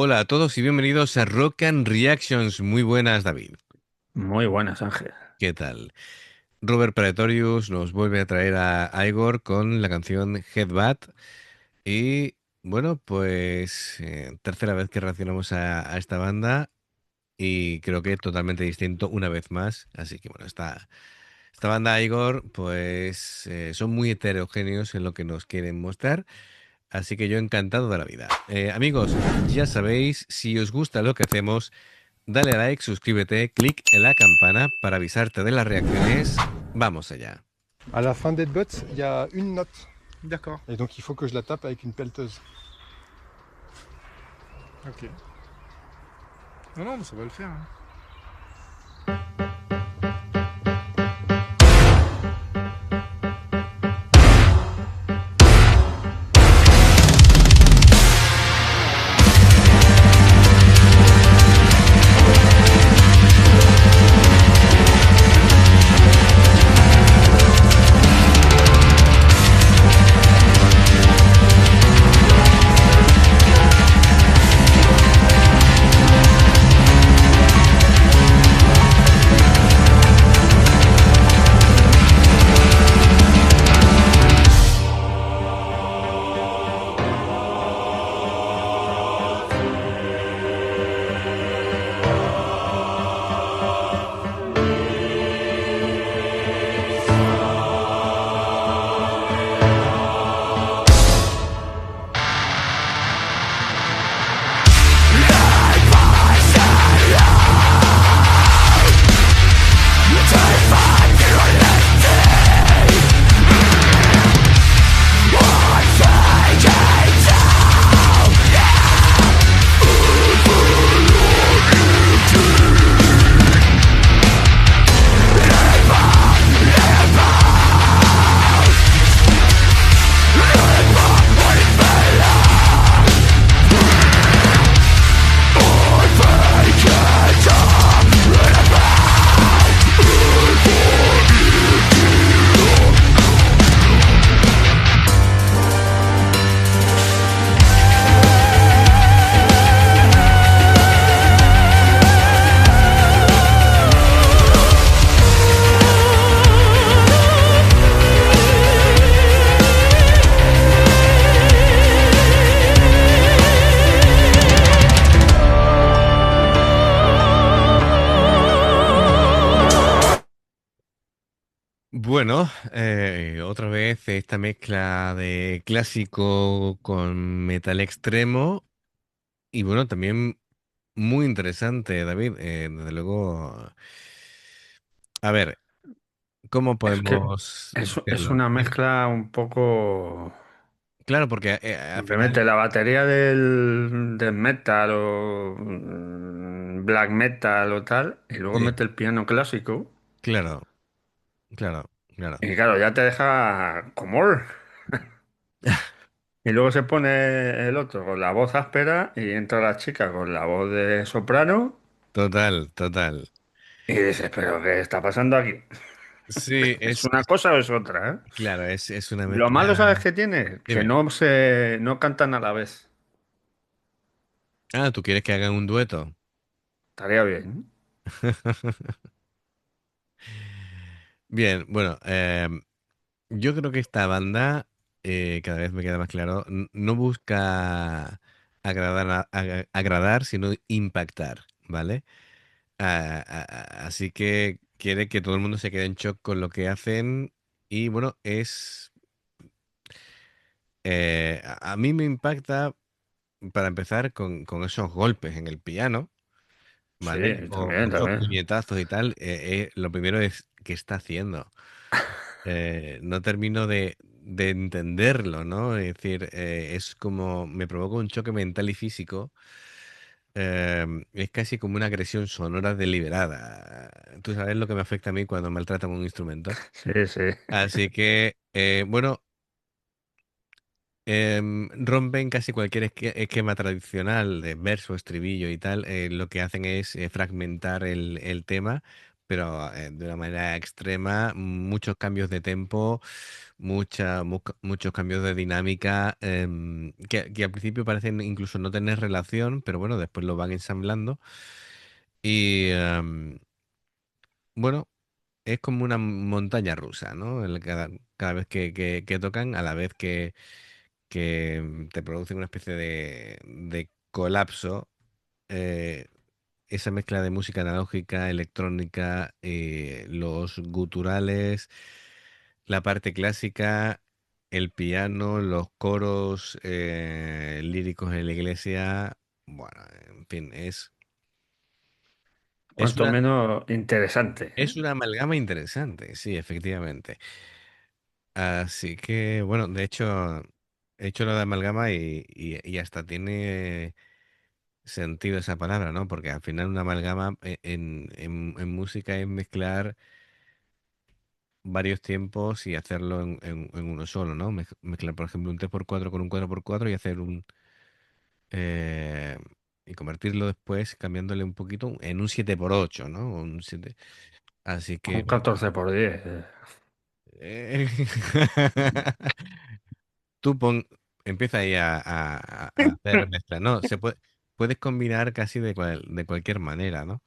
Hola a todos y bienvenidos a Rock and Reactions. Muy buenas, David. Muy buenas, Ángel. ¿Qué tal? Robert Praetorius nos vuelve a traer a Igor con la canción Headbat. Y bueno, pues tercera vez que reaccionamos a esta banda y creo que totalmente distinto una vez más. Así que bueno, esta banda, Igor, pues son muy heterogéneos en lo que nos quieren mostrar. Así que yo encantado de la vida. Amigos, ya sabéis, si os gusta lo que hacemos, dale a like, suscríbete, clic en la campana para avisarte de las reacciones. Vamos allá. À la fin d'Edbots, il y a une note. D'accord, Et donc il faut que je la tape avec une pelleteuse. ok. Non, non, mais ça va le faire, hein. Bueno, otra vez esta mezcla de clásico con metal extremo y bueno, también muy interesante, David. Desde luego, a ver, ¿cómo Es que podemos es decirlo? una mezcla un poco. Claro, porque al Le final, mete la batería del metal o black metal o tal, y luego sí, mete el piano clásico. claro, claro, claro. Y claro, ya te deja como. Y luego se pone el otro con la voz áspera y entra la chica con la voz de soprano. Total, total. Y dices, ¿pero qué está pasando aquí? Sí, ¿Es una cosa o es otra, eh? claro, es una Lo malo, mezcla. ¿sabes qué tiene? Que Dime. no cantan a la vez. Ah, ¿tú quieres que hagan un dueto? Estaría bien. Bien, bueno, yo creo que esta banda, cada vez me queda más claro, no busca agradar, sino impactar, ¿vale? Así que quiere que todo el mundo se quede en shock con lo que hacen y bueno, a mí me impacta para empezar con esos golpes en el piano. Sí, ¿Vale? O también, esos también. puñetazos y tal, lo primero es qué está haciendo. No termino de entenderlo, ¿no? Es decir, es como me provoca un choque mental y físico. Es casi como una agresión sonora deliberada. Tú sabes lo que me afecta a mí cuando maltratan un instrumento. Sí, sí. Así que, bueno, rompen casi cualquier esquema tradicional de verso, estribillo y tal. Lo que hacen es fragmentar el tema pero de una manera extrema, muchos cambios de tempo, muchos cambios de dinámica, que al principio parecen incluso no tener relación, pero bueno, después lo van ensamblando. Y bueno, es como una montaña rusa, ¿no? Cada vez que tocan, a la vez que te producen una especie de colapso. eh, Esa mezcla de música analógica, electrónica, los guturales, la parte clásica, el piano, los coros líricos en la iglesia. Bueno, en fin, es Cuanto una, menos interesante, ¿eh? es una amalgama interesante, sí, efectivamente. Así que, bueno, de hecho, he hecho lo de amalgama y hasta tiene sentido esa palabra, ¿no? Porque al final una amalgama en música es mezclar varios tiempos y hacerlo en uno solo, ¿no? Mezclar, por ejemplo, un 3x4 con un 4x4 y hacer eh, y convertirlo después cambiándole un poquito en un 7x8, ¿no? Un 7. Así que Un 14 por 10. eh, tú empieza ahí a hacer mezcla, ¿no? Puedes combinar casi de cualquier manera, ¿no?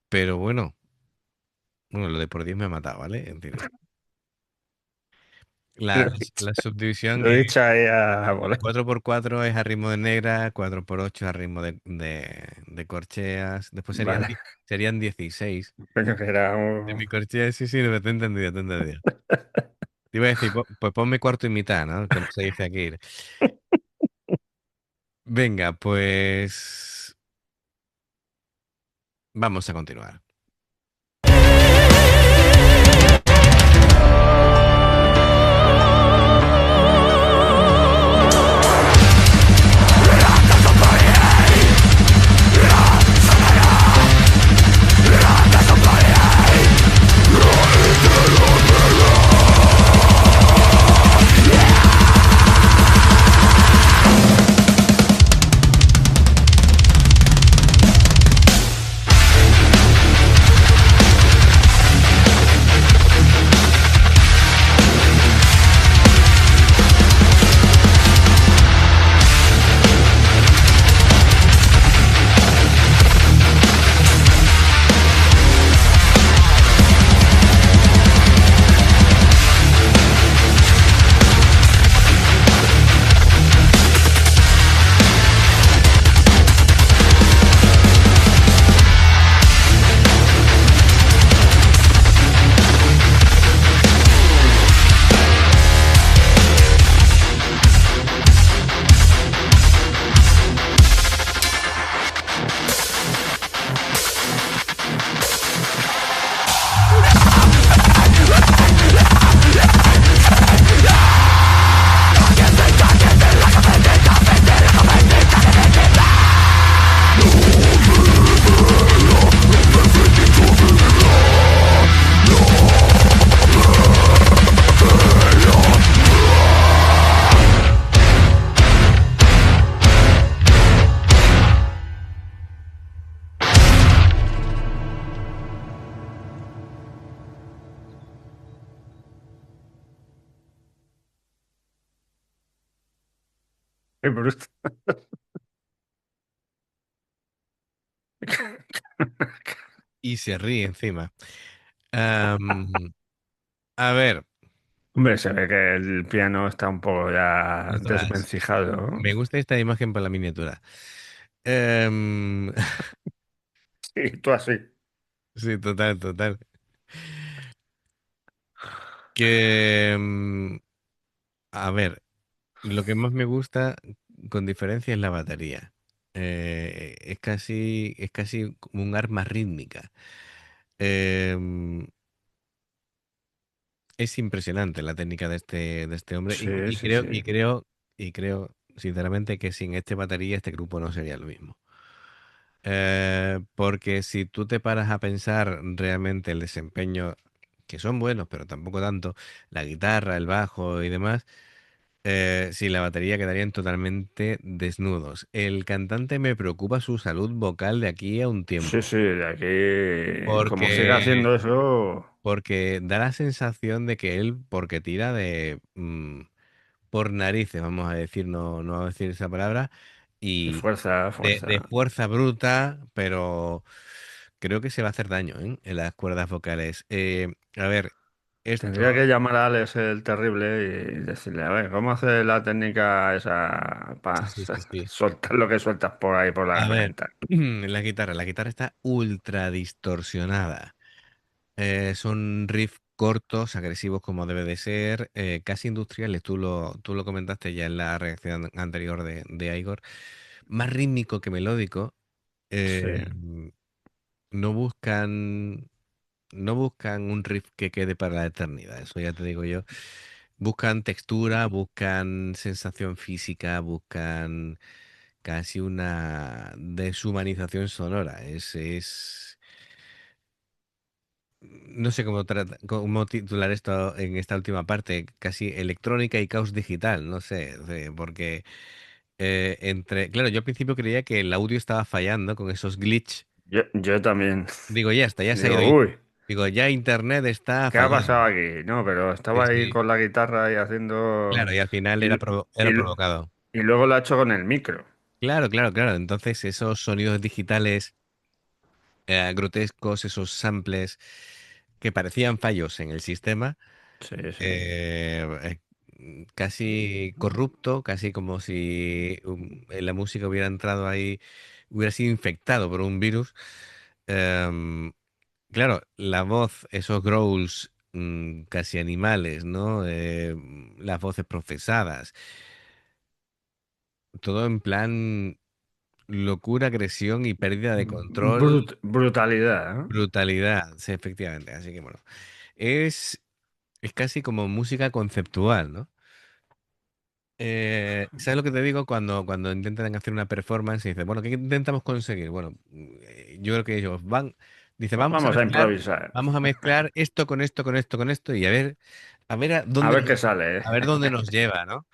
Pero bueno, lo de por 10 me ha matado, ¿vale? Es decir, Lo la, he dicho, la subdivisión lo he es dicho ahí a volar. 4x4 es a ritmo de negra, 4x8 es a ritmo de corcheas, después Vale, serían 16 coño, que era de un... mi corchea, sí, sí, no, te he entendido, te he entendido. Te iba a decir, pues ponme cuarto y mitad, ¿no? Como se dice aquí. Venga, pues vamos a continuar. Qué bruto. Y se ríe encima. Am, a ver, Hombre, se ve que el piano está un poco ya ostras, desvencijado, ¿no? me gusta esta imagen para la miniatura. Em, Sí, tú así. sí, total, total. Que, a ver, lo que más me gusta con diferencia es la batería. Es casi como un arma rítmica. Em, es impresionante la técnica de este hombre Sí, sí, sí. y creo sinceramente que sin este batería este grupo no sería lo mismo. Porque si tú te paras a pensar realmente el desempeño, que son buenos, pero tampoco tanto, la guitarra, el bajo y demás. Sí, la batería quedarían totalmente desnudos. El cantante me preocupa su salud vocal de aquí a un Sí, tiempo, sí, de aquí, como siga porque, haciendo eso, porque da la sensación de que él, porque tira de por narices, vamos a decir, no vamos a decir esa palabra, y fuerza, de fuerza. fuerza bruta, pero creo que se va a hacer daño, ¿eh? En las cuerdas vocales. A ver, esto, Tendría que llamar a Alex el Terrible y decirle, a ver, ¿cómo hace la técnica esa para sí, sí, sí, sí. soltar lo que sueltas por ahí por la A ver, garganta? la guitarra está ultra distorsionada. Son riffs cortos, agresivos como debe de ser, casi industriales. Tú lo comentaste ya en la reacción anterior de Igor. Más rítmico que melódico. Sí. eh, no buscan, no buscan un riff que quede para la eternidad, eso ya te digo yo. Buscan textura, buscan sensación física, buscan casi una deshumanización sonora. No sé cómo titular esto en esta última parte, casi electrónica y caos digital, no sé, porque claro, yo al principio creía que el audio estaba fallando con esos glitch. Yo también. Digo, ya está, ya se ha ido. Digo, uy, Digo, ya internet está ¿qué ha pasado fallando. aquí? No, pero Sí, estaba ahí sí. con la guitarra y haciendo... Claro, y al final Y, era y, provocado. y luego lo ha hecho con el micro. Claro, claro, claro. Entonces esos sonidos digitales grotescos, esos samples que parecían fallos en el sistema, Sí, sí. casi corrupto, casi como si la música hubiera entrado ahí, hubiera sido infectado por un virus. Em, claro, la voz, esos growls casi animales, ¿no? Las voces procesadas, todo en plan locura, agresión y pérdida de control, Brutalidad, ¿eh? brutalidad, sí, efectivamente. Así que bueno, es, es casi como música conceptual, ¿no? ¿Sabes lo que te digo cuando intentan hacer una performance y dicen, bueno, ¿qué intentamos conseguir? Bueno, yo creo que ellos dice, vamos a Vamos a mezclar, improvisar. vamos a mezclar esto con esto, con esto, con esto, y a ver A dónde ver qué sale, ¿eh? a ver dónde nos lleva, ¿no?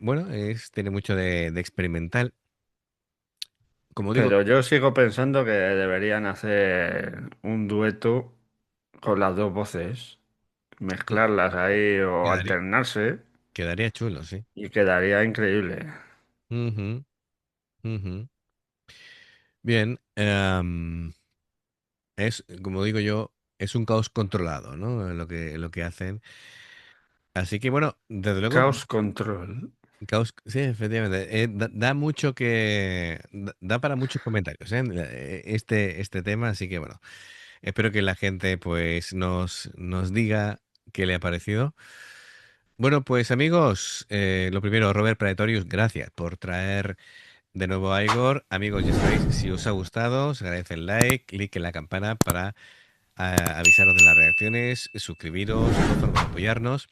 Bueno, tiene mucho de experimental. Como digo, Pero yo sigo pensando que deberían hacer un dueto con las dos voces, mezclarlas ahí o quedaría, alternarse quedaría chulo, sí. y quedaría increíble. Ujú, ujú. Bien, como digo yo, es un caos controlado, ¿no? Lo que hacen. Así que bueno, desde luego, Chaos Control. caos, sí, efectivamente, da mucho da para muchos comentarios, este tema, así que bueno, espero que la gente pues nos diga qué le ha parecido. Bueno, pues amigos, lo primero, Robert Praetorius, gracias por traer de nuevo a Igor. Amigos, ya sabéis, si os ha gustado, os agradece el like, clic en la campana para avisaros de las reacciones, suscribiros, dos formas de apoyarnos.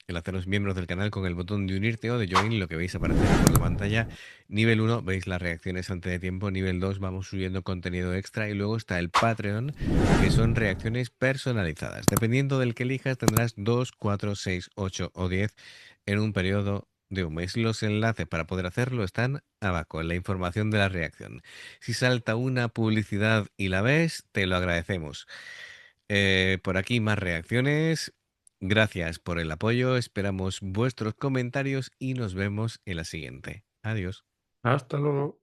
El haceros miembros del canal con el botón de unirte o de join, lo que veis aparecer por la pantalla. Nivel 1, veis las reacciones antes de tiempo. Nivel 2, vamos subiendo contenido extra. Y luego está el Patreon, que son reacciones personalizadas. Dependiendo del que elijas, tendrás 2, 4, 6, 8 o 10 en un periodo de un mes. Los enlaces para poder hacerlo están abajo, en la información de la reacción. Si salta una publicidad y la ves, te lo agradecemos. Por aquí más reacciones. Gracias por el apoyo, esperamos vuestros comentarios y nos vemos en la siguiente. Adiós. Hasta luego.